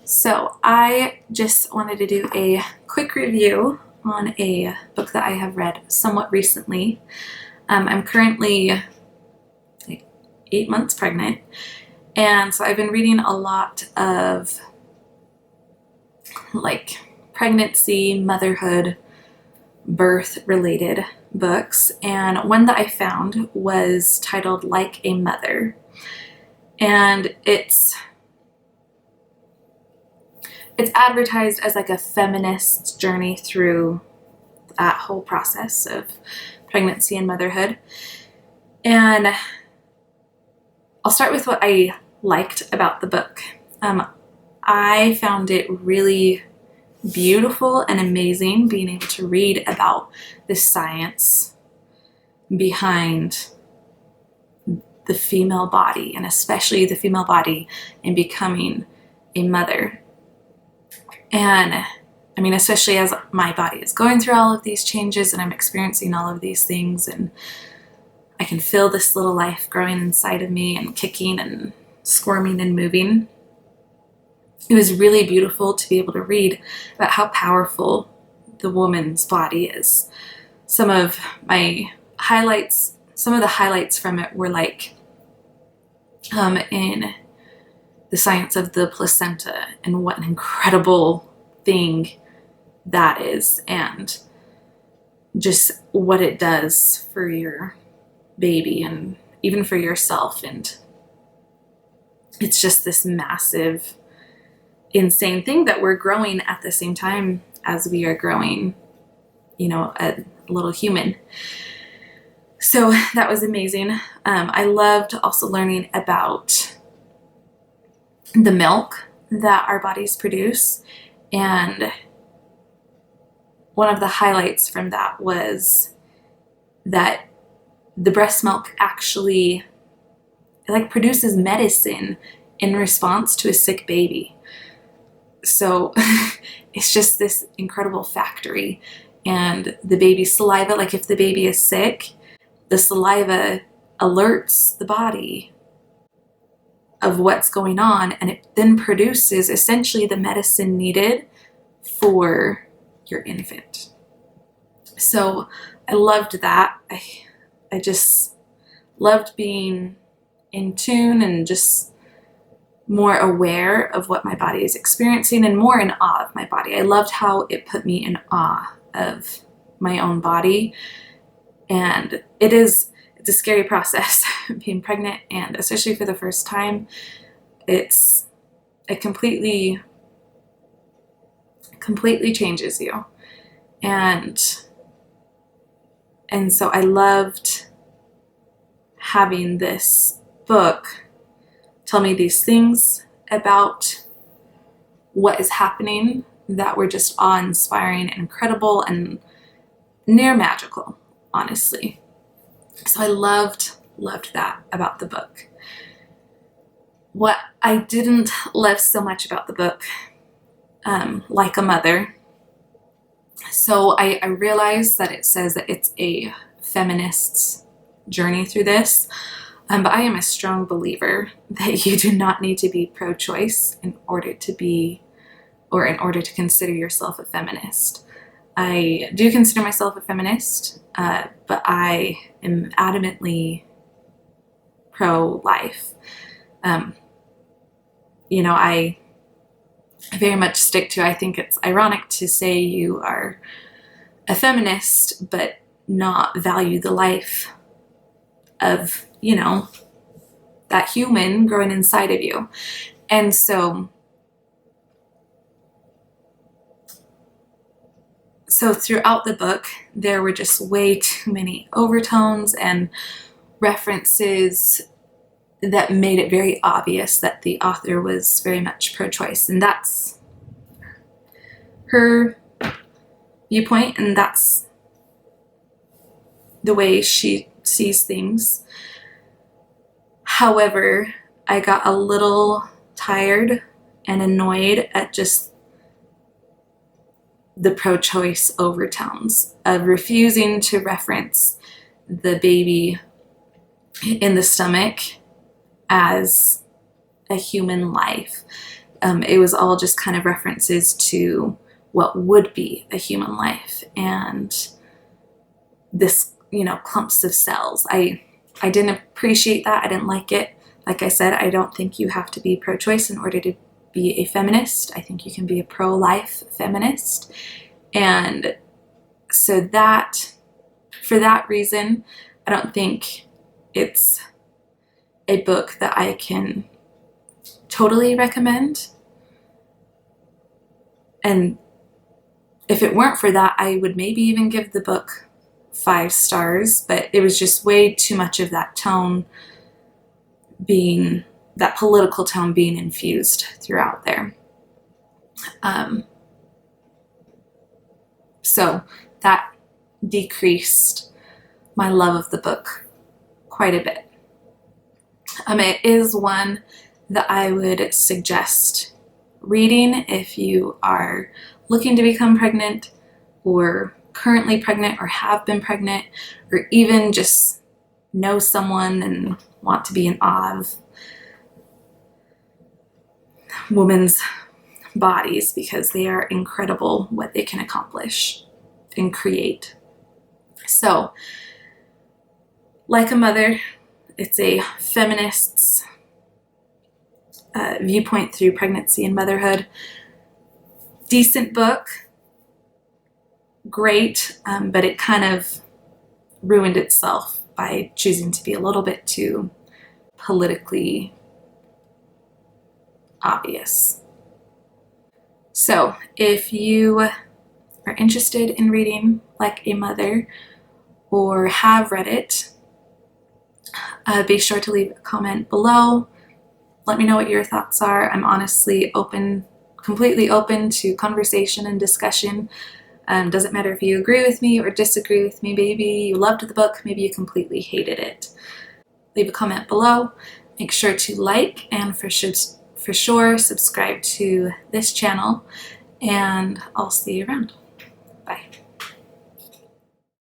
So I just wanted to do a quick review on a book that I have read somewhat recently. I'm currently like 8 months pregnant, and so I've been reading a lot of like pregnancy, motherhood, birth related books, and one that I found was titled Like a Mother, and it's advertised as like a feminist journey through that whole process of pregnancy and motherhood. And I'll start with what I liked about the book. I found it really beautiful and amazing being able to read about the science behind the female body, and especially the female body in becoming a mother. And I mean, especially as my body is going through all of these changes and I'm experiencing all of these things, and I can feel this little life growing inside of me and kicking and squirming and moving. It was really beautiful to be able to read about how powerful the woman's body is. Some of the highlights from it were like in the science of the placenta and what an incredible thing that is, and just what it does for your baby and even for yourself. And it's just this massive, insane thing that we're growing at the same time as we are growing, a little human. So that was amazing. I loved also learning about the milk that our bodies produce, and one of the highlights from that was that the breast milk actually produces medicine in response to a sick baby. So it's just this incredible factory. And the baby's saliva, like if the baby is sick, the saliva alerts the body of what's going on, and it then produces essentially the medicine needed for your infant. So I loved that. I just loved being in tune and just more aware of what my body is experiencing and more in awe of my body. I loved how it put me in awe of my own body. And it's a scary process being pregnant, and especially for the first time, it completely changes you. And so I loved having this book tell me these things about what is happening that were just awe-inspiring and incredible and near magical, honestly. So I loved that about the book. What I didn't love so much about the book, Like a Mother, so I realized that it says that it's a feminist's journey through this, but I am a strong believer that you do not need to be pro-choice in order to consider yourself a feminist. I do consider myself a feminist, but I am adamantly pro-life. I very much stick to, I think it's ironic to say you are a feminist, but not value the life of, that human growing inside of you. And so throughout the book, there were just way too many overtones and references that made it very obvious that the author was very much pro-choice. And that's her viewpoint, and that's the way she sees things. However, I got a little tired and annoyed at just the pro-choice overtones of refusing to reference the baby in the stomach as a human life. It was all just kind of references to what would be a human life, and this, clumps of cells. I didn't appreciate that. I didn't like it. Like I said, I don't think you have to be pro-choice in order to be a feminist. I think you can be a pro-life feminist. And so for that reason, I don't think it's a book that I can totally recommend. And if it weren't for that, I would maybe even give the book 5 stars, but it was just way too much of that political tone being infused throughout there. So that decreased my love of the book quite a bit. It is one that I would suggest reading if you are looking to become pregnant, or currently pregnant, or have been pregnant, or even just know someone and want to be in awe of women's bodies, because they are incredible what they can accomplish and create. So, Like a Mother, it's a feminist's viewpoint through pregnancy and motherhood. Decent book, great, but it kind of ruined itself by choosing to be a little bit too politically obvious. So if you are interested in reading Like a Mother, or have read it, be sure to leave a comment below. Let me know what your thoughts are. I'm honestly completely open to conversation and discussion. Doesn't matter if you agree with me or disagree with me. Maybe you loved the book, maybe you completely hated it. Leave a comment below. Make sure to like, and for sure subscribe to this channel, and I'll see you around. Bye.